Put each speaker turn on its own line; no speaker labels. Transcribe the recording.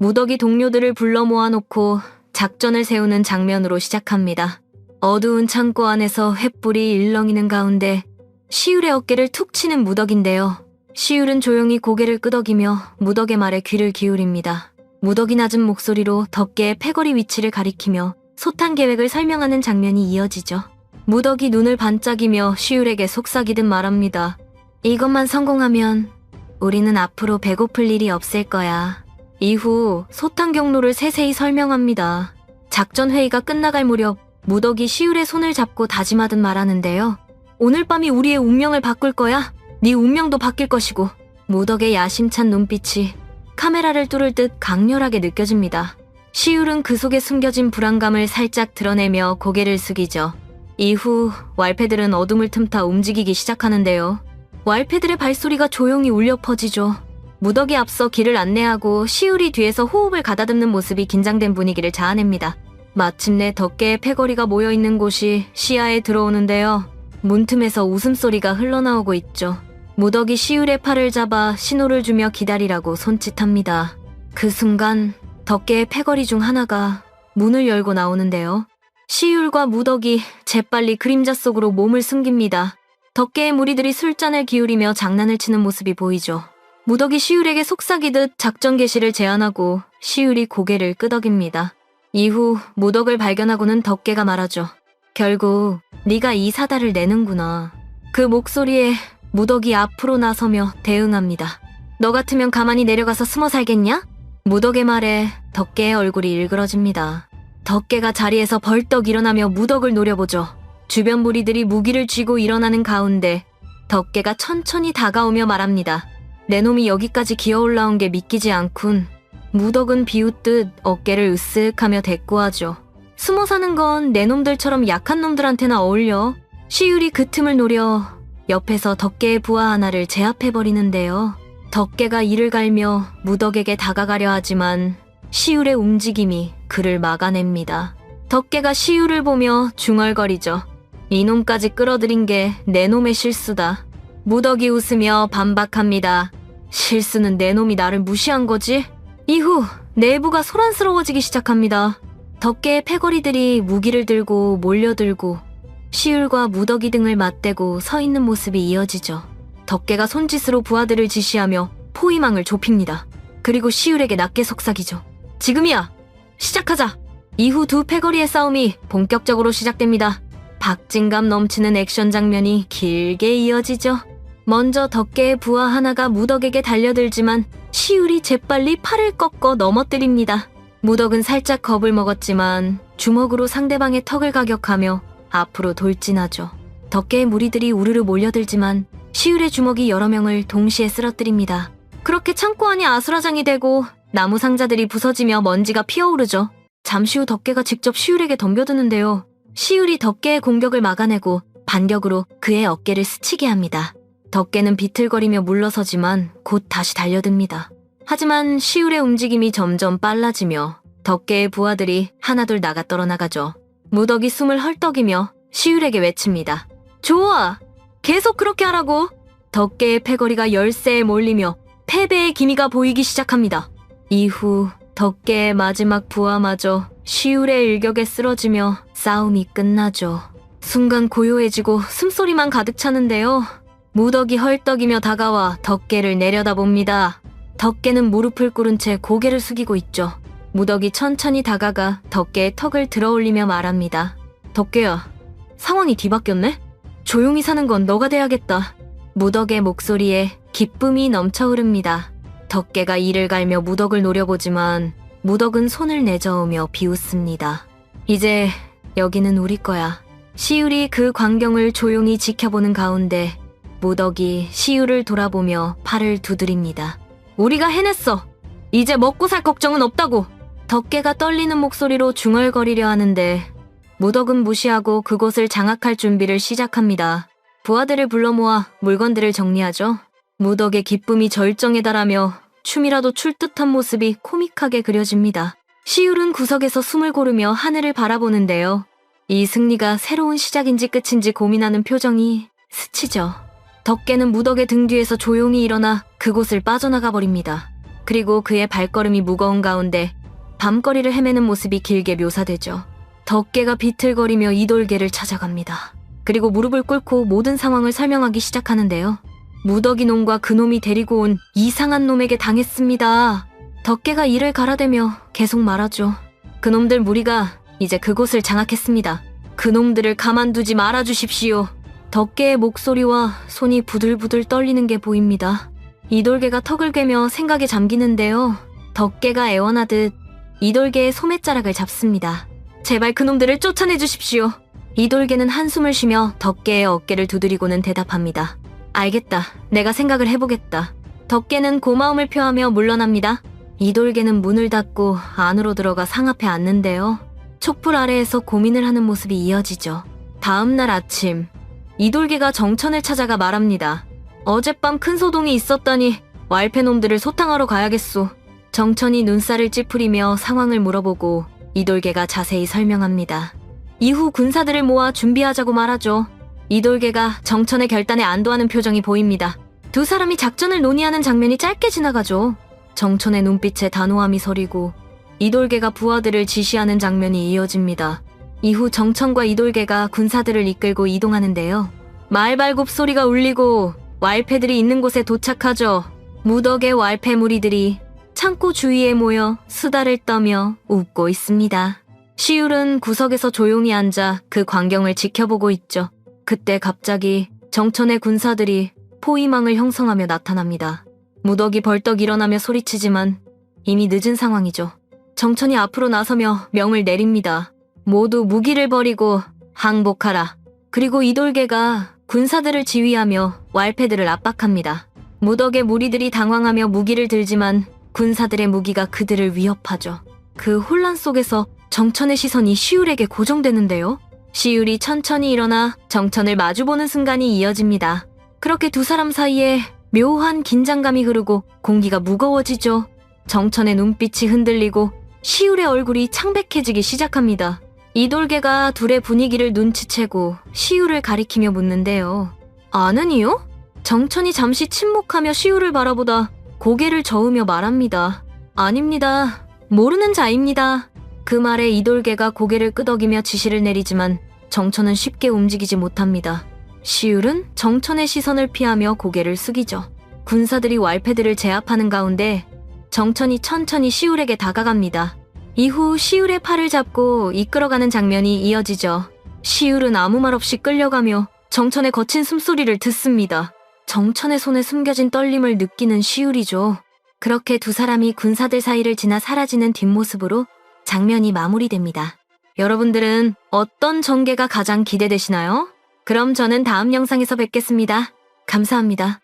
무덕이 동료들을 불러 모아놓고 작전을 세우는 장면으로 시작합니다. 어두운 창고 안에서 횃불이 일렁이는 가운데 시율의 어깨를 툭 치는 무덕인데요. 시율은 조용히 고개를 끄덕이며 무덕의 말에 귀를 기울입니다. 무덕이 낮은 목소리로 덕계의 패거리 위치를 가리키며 소탕 계획을 설명하는 장면이 이어지죠. 무덕이 눈을 반짝이며 시율에게 속삭이듯 말합니다. 이것만 성공하면 우리는 앞으로 배고플 일이 없을 거야. 이후 소탕 경로를 세세히 설명합니다. 작전 회의가 끝나갈 무렵 무덕이 시율의 손을 잡고 다짐하듯 말하는데요. 오늘 밤이 우리의 운명을 바꿀 거야. 네 운명도 바뀔 것이고. 무덕의 야심찬 눈빛이 카메라를 뚫을 듯 강렬하게 느껴집니다. 시율은 그 속에 숨겨진 불안감을 살짝 드러내며 고개를 숙이죠. 이후 왈패들은 어둠을 틈타 움직이기 시작하는데요. 왈패들의 발소리가 조용히 울려 퍼지죠. 무덕이 앞서 길을 안내하고 시율이 뒤에서 호흡을 가다듬는 모습이 긴장된 분위기를 자아냅니다. 마침내 덕계의 패거리가 모여있는 곳이 시야에 들어오는데요. 문틈에서 웃음소리가 흘러나오고 있죠. 무덕이 시율의 팔을 잡아 신호를 주며 기다리라고 손짓합니다. 그 순간 덕계의 패거리 중 하나가 문을 열고 나오는데요. 시율과 무덕이 재빨리 그림자 속으로 몸을 숨깁니다. 덕계의 무리들이 술잔을 기울이며 장난을 치는 모습이 보이죠. 무덕이 시율에게 속삭이듯 작전 개시를 제안하고 시율이 고개를 끄덕입니다. 이후 무덕을 발견하고는 덕계가 말하죠. 결국 네가 이 사다를 내는구나. 그 목소리에 무덕이 앞으로 나서며 대응합니다. 너 같으면 가만히 내려가서 숨어 살겠냐? 무덕의 말에 덕계의 얼굴이 일그러집니다. 덕계가 자리에서 벌떡 일어나며 무덕을 노려보죠. 주변 무리들이 무기를 쥐고 일어나는 가운데 덕계가 천천히 다가오며 말합니다. 내 놈이 여기까지 기어 올라온 게 믿기지 않군. 무덕은 비웃듯 어깨를 으쓱하며 대꾸하죠. 숨어 사는 건 내 놈들처럼 약한 놈들한테나 어울려. 시율이 그 틈을 노려 옆에서 덕계의 부하 하나를 제압해버리는데요. 덕계가 이를 갈며 무덕에게 다가가려 하지만 시율의 움직임이 그를 막아냅니다. 덕계가 시율을 보며 중얼거리죠. 이놈까지 끌어들인 게 내 놈의 실수다. 무덕이 웃으며 반박합니다. 실수는 내 놈이 나를 무시한 거지? 이후 내부가 소란스러워지기 시작합니다. 덕계의 패거리들이 무기를 들고 몰려들고 시율과 무덕이 등을 맞대고 서 있는 모습이 이어지죠. 덕계가 손짓으로 부하들을 지시하며 포위망을 좁힙니다. 그리고 시율에게 낮게 속삭이죠. 지금이야! 시작하자! 이후 두 패거리의 싸움이 본격적으로 시작됩니다. 박진감 넘치는 액션 장면이 길게 이어지죠. 먼저 덕계의 부하 하나가 무덕에게 달려들지만 시율이 재빨리 팔을 꺾어 넘어뜨립니다. 무덕은 살짝 겁을 먹었지만 주먹으로 상대방의 턱을 가격하며 앞으로 돌진하죠. 덕계의 무리들이 우르르 몰려들지만 시율의 주먹이 여러 명을 동시에 쓰러뜨립니다. 그렇게 창고 안이 아수라장이 되고 나무 상자들이 부서지며 먼지가 피어오르죠. 잠시 후 덕계가 직접 시율에게 덤벼드는데요. 시율이 덕계의 공격을 막아내고 반격으로 그의 어깨를 스치게 합니다. 덕계는 비틀거리며 물러서지만 곧 다시 달려듭니다. 하지만 시율의 움직임이 점점 빨라지며 덕계의 부하들이 하나둘 나가 떨어나가죠. 무덕이 숨을 헐떡이며 시율에게 외칩니다. 좋아! 계속 그렇게 하라고! 덕계의 패거리가 열세에 몰리며 패배의 기미가 보이기 시작합니다. 이후 덕계의 마지막 부하마저 시율의 일격에 쓰러지며 싸움이 끝나죠. 순간 고요해지고 숨소리만 가득 차는데요. 무덕이 헐떡이며 다가와 덕계를 내려다봅니다. 덕계는 무릎을 꿇은 채 고개를 숙이고 있죠. 무덕이 천천히 다가가 덕계의 턱을 들어올리며 말합니다. 덕계야, 상황이 뒤바뀌었네? 조용히 사는 건 너가 돼야겠다. 무덕의 목소리에 기쁨이 넘쳐 흐릅니다. 덕계가 이를 갈며 무덕을 노려보지만 무덕은 손을 내저으며 비웃습니다. 이제 여기는 우리 거야. 시율이 그 광경을 조용히 지켜보는 가운데 무덕이 시율을 돌아보며 팔을 두드립니다. 우리가 해냈어. 이제 먹고 살 걱정은 없다고. 덕계가 떨리는 목소리로 중얼거리려 하는데 무덕은 무시하고 그곳을 장악할 준비를 시작합니다. 부하들을 불러 모아 물건들을 정리하죠. 무덕의 기쁨이 절정에 달하며 춤이라도 출 듯한 모습이 코믹하게 그려집니다. 시율은 구석에서 숨을 고르며 하늘을 바라보는데요. 이 승리가 새로운 시작인지 끝인지 고민하는 표정이 스치죠. 덕계는 무덕의 등 뒤에서 조용히 일어나 그곳을 빠져나가 버립니다. 그리고 그의 발걸음이 무거운 가운데 밤거리를 헤매는 모습이 길게 묘사되죠. 덕계가 비틀거리며 이돌계를 찾아갑니다. 그리고 무릎을 꿇고 모든 상황을 설명하기 시작하는데요. 무더기 놈과 그놈이 데리고 온 이상한 놈에게 당했습니다. 덕계가 이를 갈아대며 계속 말하죠. 그놈들 무리가 이제 그곳을 장악했습니다. 그놈들을 가만두지 말아주십시오. 덕계의 목소리와 손이 부들부들 떨리는 게 보입니다. 이돌계가 턱을 괴며 생각에 잠기는데요. 덕계가 애원하듯 이돌계의 소매자락을 잡습니다. 제발 그놈들을 쫓아내 주십시오. 이돌계는 한숨을 쉬며 덕계의 어깨를 두드리고는 대답합니다. 알겠다. 내가 생각을 해보겠다. 덕계는 고마움을 표하며 물러납니다. 이돌계는 문을 닫고 안으로 들어가 상 앞에 앉는데요. 촛불 아래에서 고민을 하는 모습이 이어지죠. 다음 날 아침, 이돌계가 정천을 찾아가 말합니다. 어젯밤 큰 소동이 있었다니 왈패놈들을 소탕하러 가야겠소. 정천이 눈살을 찌푸리며 상황을 물어보고 이돌계가 자세히 설명합니다. 이후 군사들을 모아 준비하자고 말하죠. 이돌계가 정천의 결단에 안도하는 표정이 보입니다. 두 사람이 작전을 논의하는 장면이 짧게 지나가죠. 정천의 눈빛에 단호함이 서리고 이돌계가 부하들을 지시하는 장면이 이어집니다. 이후 정천과 이돌계가 군사들을 이끌고 이동하는데요. 말발굽 소리가 울리고 왈패들이 있는 곳에 도착하죠. 무덕의 왈패 무리들이 창고 주위에 모여 수다를 떠며 웃고 있습니다. 시울은 구석에서 조용히 앉아 그 광경을 지켜보고 있죠. 그때 갑자기 정천의 군사들이 포위망을 형성하며 나타납니다. 무덕이 벌떡 일어나며 소리치지만 이미 늦은 상황이죠. 정천이 앞으로 나서며 명을 내립니다. 모두 무기를 버리고 항복하라. 그리고 이돌계가 군사들을 지휘하며 왈패들을 압박합니다. 무덕의 무리들이 당황하며 무기를 들지만 군사들의 무기가 그들을 위협하죠. 그 혼란 속에서 정천의 시선이 시울에게 고정되는데요. 시울이 천천히 일어나 정천을 마주보는 순간이 이어집니다. 그렇게 두 사람 사이에 묘한 긴장감이 흐르고 공기가 무거워지죠. 정천의 눈빛이 흔들리고 시울의 얼굴이 창백해지기 시작합니다. 이돌계가 둘의 분위기를 눈치채고 시울을 가리키며 묻는데요. 아느니요? 정천이 잠시 침묵하며 시울을 바라보다 고개를 저으며 말합니다. 아닙니다. 모르는 자입니다. 그 말에 이돌계가 고개를 끄덕이며 지시를 내리지만 정천은 쉽게 움직이지 못합니다. 시울은 정천의 시선을 피하며 고개를 숙이죠. 군사들이 왈패들을 제압하는 가운데 정천이 천천히 시울에게 다가갑니다. 이후 시울의 팔을 잡고 이끌어가는 장면이 이어지죠. 시울은 아무 말 없이 끌려가며 정천의 거친 숨소리를 듣습니다. 정천의 손에 숨겨진 떨림을 느끼는 시울이죠. 그렇게 두 사람이 군사들 사이를 지나 사라지는 뒷모습으로 장면이 마무리됩니다. 여러분들은 어떤 전개가 가장 기대되시나요? 그럼 저는 다음 영상에서 뵙겠습니다. 감사합니다.